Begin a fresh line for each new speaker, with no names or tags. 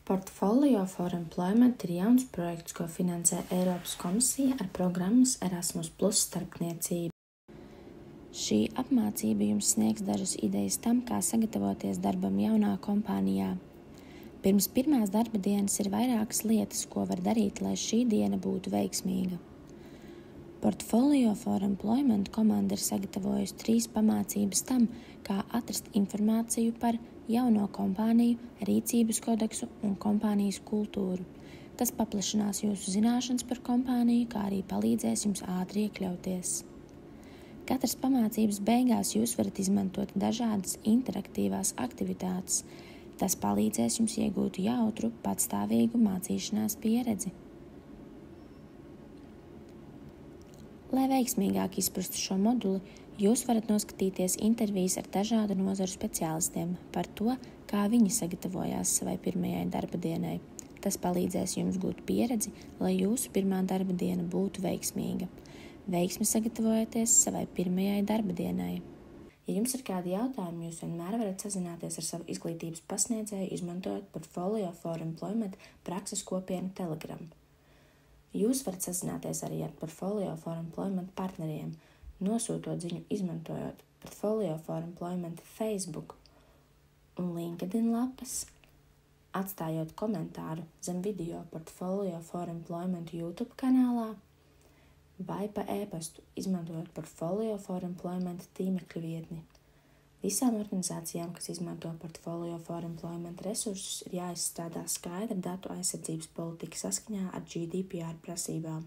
Portfolio for Employment ir jauns projekts, ko finansē Eiropas komisija ar programmas Erasmus+ starpniecību. Šī apmācība jums sniegs dažas idejas tam, kā sagatavoties darbam jaunā kompānijā. Pirms pirmās darba dienas ir vairākas lietas, ko var darīt, lai šī diena būtu veiksmīga. Portfolio for Employment komanda ir sagatavojusi 3 pamācības tam, kā atrast informāciju par jauno kompāniju, rīcības kodeksu un kompānijas kultūru. Tas paplašinās jūsu zināšanas par kompāniju, kā arī palīdzēs jums ātri iekļauties. Katras pamācības beigās jūs varat izmantot dažādas interaktīvās aktivitātes. Tas palīdzēs jums iegūt jautru, patstāvīgu mācīšanās pieredzi. Lai veiksmīgāk izprastu šo moduli, jūs varat noskatīties intervijas ar dažādu nozaru speciālistiem par to, kā viņi sagatavojās savai pirmajai darba dienai. Tas palīdzēs jums gūt pieredzi, lai jūsu pirmā darba diena būtu veiksmīga. Veiksmi sagatavojoties savai pirmajai darba dienai. Ja jums ir kādi jautājumi, jūs vienmēr varat sazināties ar savu izglītības pasniedzēju, izmantojot Portfolio for Employment prakses kopienu Telegram. Jūs varat sazināties arī ar Portfolio for Employment partneriem, nosūtot ziņu izmantojot Portfolio for Employment Facebook un LinkedIn lapas, atstājot komentāru zem video Portfolio for Employment YouTube kanālā vai pa e-pastu, izmantojot Portfolio for Employment tīmekļa vietni. Visām organizācijām, kas izmanto Portfolio for Employment resursus, ir jāizstrādā skaidra datu aizsardzības politika saskaņā ar GDPR prasībām.